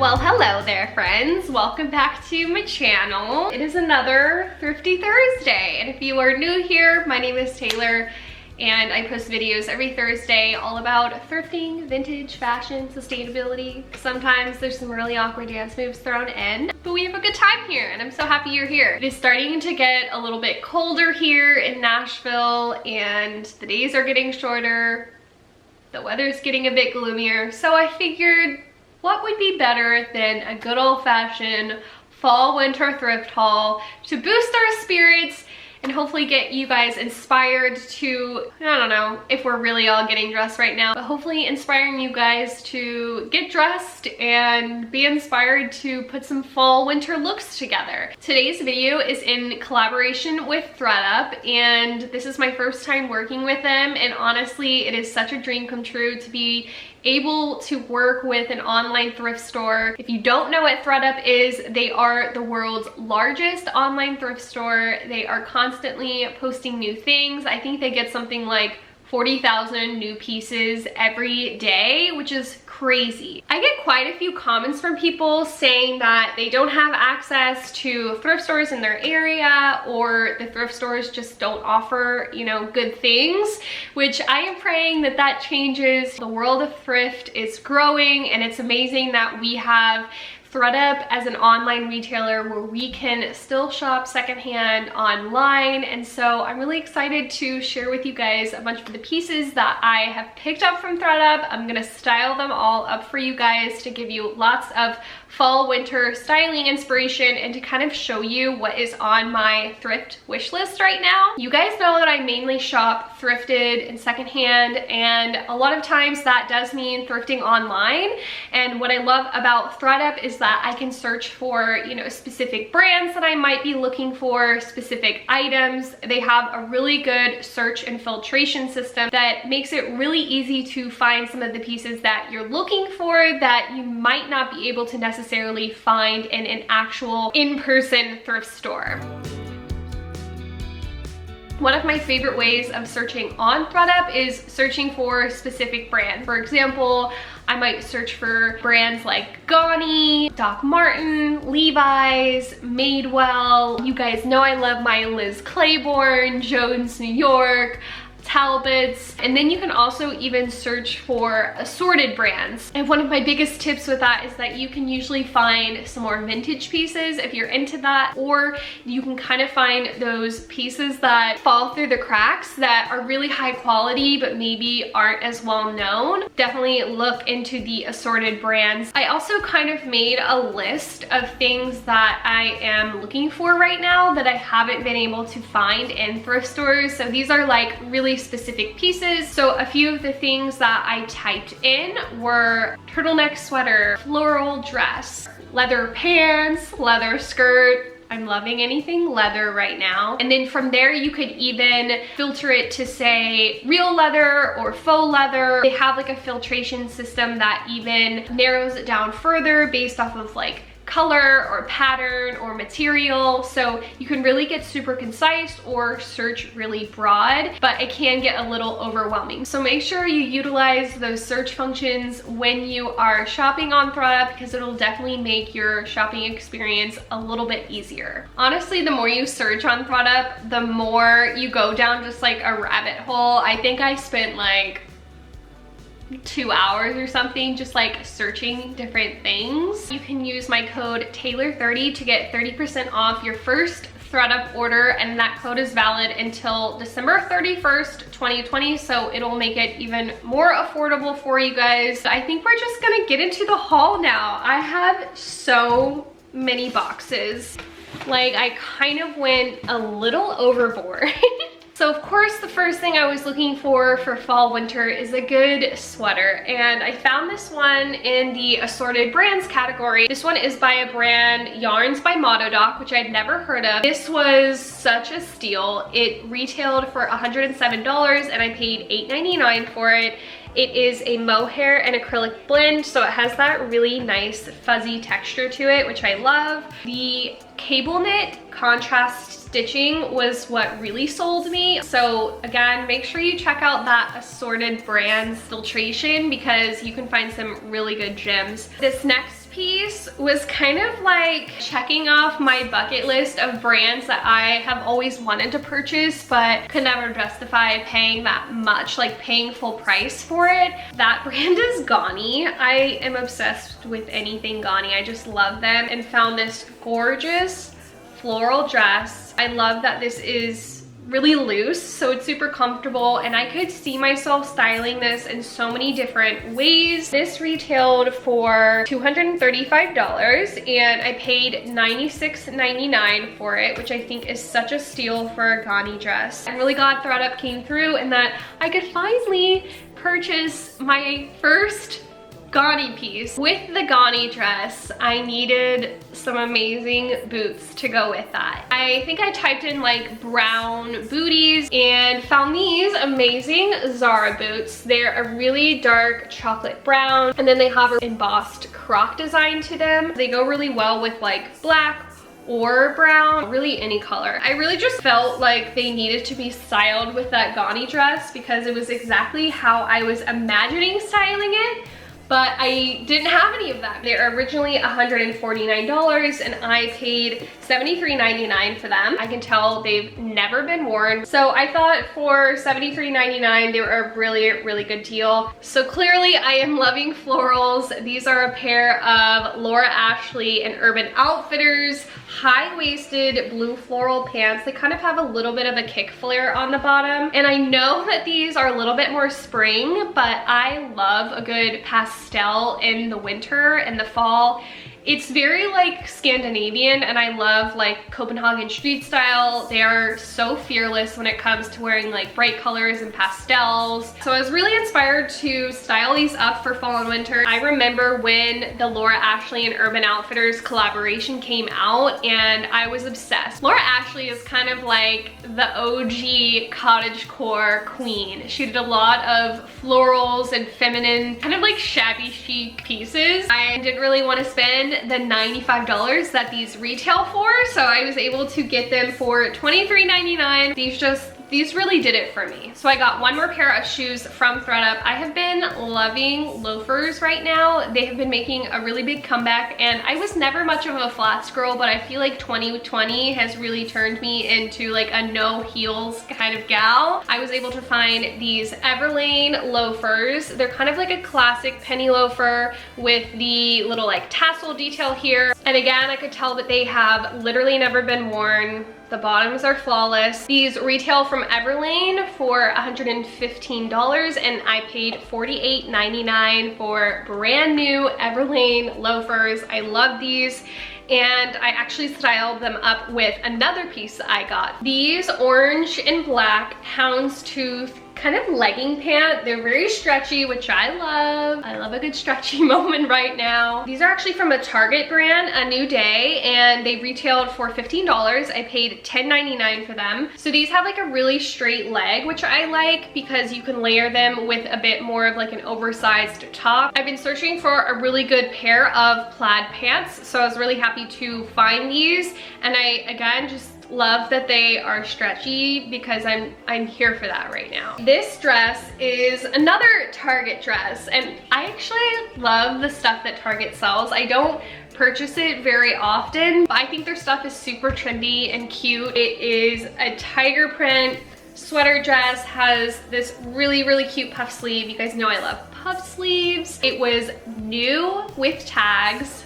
Well, hello there friends. Welcome back to my channel. It is another Thrifty Thursday. And if you are new here, my name is Taylor and I post videos every Thursday all about thrifting, vintage, fashion, sustainability. Sometimes there's some really awkward dance moves thrown in, but we have a good time here and I'm so happy you're here. It is starting to get a little bit colder here in Nashville and the days are getting shorter. The weather's getting a bit gloomier, so I figured what would be better than a good old-fashioned fall winter thrift haul to boost our spirits and hopefully get you guys inspired to, I don't know if we're really all getting dressed right now, but hopefully inspiring you guys to get dressed and be inspired to put some fall winter looks together. Today's video is in collaboration with ThredUp and this is my first time working with them, and honestly it is such a dream come true to be able to work with an online thrift store. If you don't know what ThredUp is, they are the world's largest online thrift store. They are constantly posting new things. I think they get something like 40,000 new pieces every day, which is crazy. I get quite a few comments from people saying that they don't have access to thrift stores in their area, or the thrift stores just don't offer, you know, good things, which I am praying that that changes. The world of thrift is growing and it's amazing that we have ThredUp as an online retailer where we can still shop secondhand online. And so I'm really excited to share with you guys a bunch of the pieces that I have picked up from ThredUp. I'm gonna style them all up for you guys to give you lots of fall winter styling inspiration and to kind of show you what is on my thrift wish list right now. You guys know that I mainly shop thrifted and secondhand, and a lot of times that does mean thrifting online. And what I love about ThredUp is that I can search for, you know, specific brands that I might be looking for, specific items. They have a really good search and filtration system that makes it really easy to find some of the pieces that you're looking for that you might not be able to necessarily find in an actual in-person thrift store. One of my favorite ways of searching on ThredUp is searching for specific brands. For example, I might search for brands like Ganni, Doc Martin, Levi's, Madewell. You guys know I love my Liz Claiborne, Jones New York, Talbots, and then you can also even search for assorted brands. And one of my biggest tips with that is that you can usually find some more vintage pieces if you're into that, or you can kind of find those pieces that fall through the cracks that are really high quality but maybe aren't as well known. Definitely look into the assorted brands. I also kind of made a list of things that I am looking for right now that I haven't been able to find in thrift stores. So these are like really specific pieces. So a few of the things that I typed in were turtleneck sweater, floral dress, leather pants, leather skirt. I'm loving anything leather right now. And then from there you could even filter it to say real leather or faux leather. They have like a filtration system that even narrows it down further based off of like color or pattern or material, so you can really get super concise or search really broad, but it can get a little overwhelming. So make sure you utilize those search functions when you are shopping on ThredUp, because it'll definitely make your shopping experience a little bit easier. Honestly, the more you search on ThredUp, the more you go down just like a rabbit hole. I think I spent like 2 hours or something just like searching different things. You can use my code Taylor30 to get 30% off your first ThredUp order, and that code is valid until December 31st, 2020, so it'll make it even more affordable for you guys. I think we're just gonna get into the haul now. I have so many boxes. Like, I kind of went a little overboard. So of course the first thing I was looking for fall winter is a good sweater, and I found this one in the assorted brands category. This one is by a brand, Yarns by Mododoc, which I'd never heard of. This was such a steal. It retailed for $107 and I paid $8.99 for it. It is a mohair and acrylic blend, so it has that really nice fuzzy texture to it, which I love. The cable knit contrast stitching was what really sold me. So again, make sure you check out that assorted brands filtration because you can find some really good gems. This next piece was kind of like checking off my bucket list of brands that I have always wanted to purchase but could never justify paying that much, like paying full price for it. That brand is Ganni. I am obsessed with anything Ganni. I just love them, and found this gorgeous floral dress. I love that this is really loose, so it's super comfortable, and I could see myself styling this in so many different ways. This retailed for $235 and I paid $96.99 for it, which I think is such a steal for a Ganni dress. I'm really glad ThredUp came through and that I could finally purchase my first Ganni piece. With the Ganni dress, I needed some amazing boots to go with that. I think I typed in like brown booties and found these amazing Zara boots. They're a really dark chocolate brown, and then they have an embossed croc design to them. They go really well with like black or brown, really any color. I really just felt like they needed to be styled with that Ganni dress because it was exactly how I was imagining styling it, but I didn't have any of that. They're originally $149 and I paid $73.99 for them. I can tell they've never been worn. So I thought for $73.99, they were a really, really good deal. So clearly I am loving florals. These are a pair of Laura Ashley and Urban Outfitters high-waisted blue floral pants. They kind of have a little bit of a kick flare on the bottom. And I know that these are a little bit more spring, but I love a good pastel in the winter and the fall. It's very like Scandinavian, and I love like Copenhagen street style. They are so fearless when it comes to wearing like bright colors and pastels. So I was really inspired to style these up for fall and winter. I remember when the Laura Ashley and Urban Outfitters collaboration came out and I was obsessed. Laura Ashley is kind of like the OG cottagecore queen. She did a lot of florals and feminine, kind of like shabby chic pieces. I didn't really want to spend the $95 that these retail for, so I was able to get them for $23.99. These really did it for me. So I got one more pair of shoes from ThredUp. I have been loving loafers right now. They have been making a really big comeback, and I was never much of a flats girl, but I feel like 2020 has really turned me into like a no heels kind of gal. I was able to find these Everlane loafers. They're kind of like a classic penny loafer with the little like tassel detail here. And again, I could tell that they have literally never been worn. The bottoms are flawless. These retail from Everlane for $115 and I paid $48.99 for brand new Everlane loafers. I love these. And I actually styled them up with another piece that I got. These orange and black houndstooth kind of legging pant. They're very stretchy, which I love. I love a good stretchy moment right now. These are actually from a Target brand, A New Day, and they retailed for $15. I paid $10.99 for them. So these have like a really straight leg, which I like because you can layer them with a bit more of like an oversized top. I've been searching for a really good pair of plaid pants, so I was really happy to find these. And I, again, just love that they are stretchy because I'm here for that right now. This dress is another Target dress, and I actually love the stuff that Target sells. I don't purchase it very often, but I think their stuff is super trendy and cute. It is a tiger print sweater dress, has this really, really cute puff sleeve. You guys know I love puff sleeves. It was new with tags.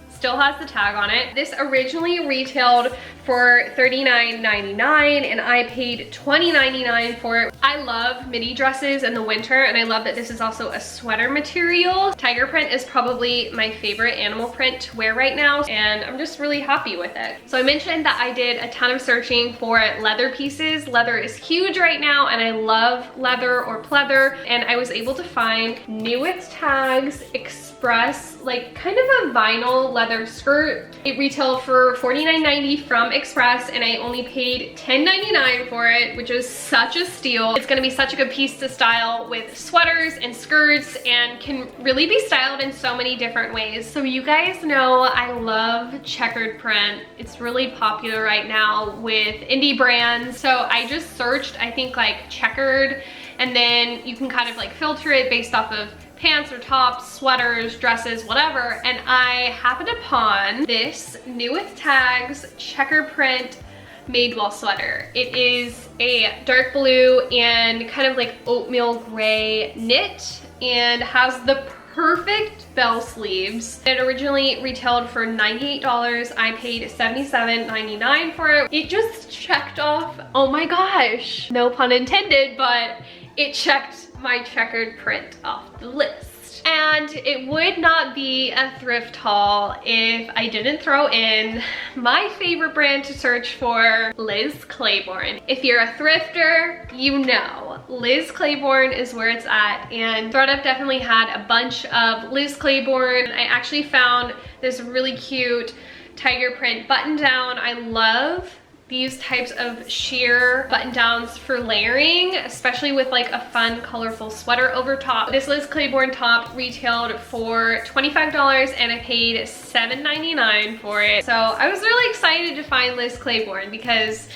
Still has the tag on it. This originally retailed for $39.99 and I paid $20.99 for it. I love midi dresses in the winter, and I love that this is also a sweater material. Tiger print is probably my favorite animal print to wear right now, and I'm just really happy with it. So I mentioned that I did a ton of searching for leather pieces. Leather is huge right now, and I love leather or pleather, and I was able to find new with tags, Express, like kind of a vinyl leather skirt. It retailed for $49.90 from Express, and I only paid $10.99 for it, which is such a steal. It's gonna be such a good piece to style with sweaters and skirts, and can really be styled in so many different ways. So you guys know I love checkered print. It's really popular right now with indie brands. So I just searched, I think, like checkered, and then you can kind of like filter it based off of pants or tops, sweaters, dresses, whatever, and I happened upon this new with tags checker print Madewell sweater. It is a dark blue and kind of like oatmeal gray knit and has the perfect bell sleeves. It originally retailed for $98. I paid $77.99 for it. It just checked off, oh my gosh, no pun intended, but it checked my checkered print off the list. And it would not be a thrift haul if I didn't throw in my favorite brand to search for, Liz Claiborne. If you're a thrifter, you know Liz Claiborne is where it's at, and ThredUp definitely had a bunch of Liz Claiborne. I actually found this really cute tiger print button down. I love these types of sheer button downs for layering, especially with like a fun colorful sweater over top. This Liz Claiborne top retailed for $25 and I paid $7.99 for it. So I was really excited to find Liz Claiborne because,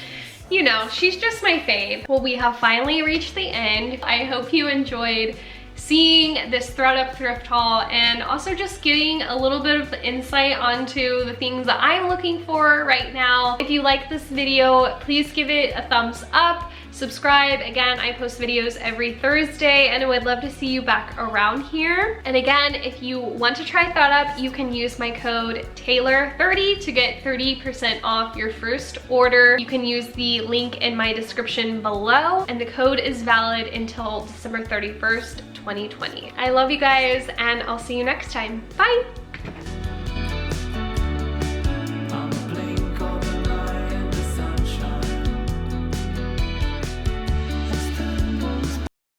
you know, she's just my fave. Well, we have finally reached the end. I hope you enjoyed seeing this ThredUp thrift haul and also just getting a little bit of insight onto the things that I'm looking for right now. If you like this video, please give it a thumbs up, subscribe. Again, I post videos every Thursday and I would love to see you back around here. And again, if you want to try ThredUp, you can use my code Taylor30 to get 30% off your first order. You can use the link in my description below, and the code is valid until December 31st, 2020. I love you guys and I'll see you next time. Bye!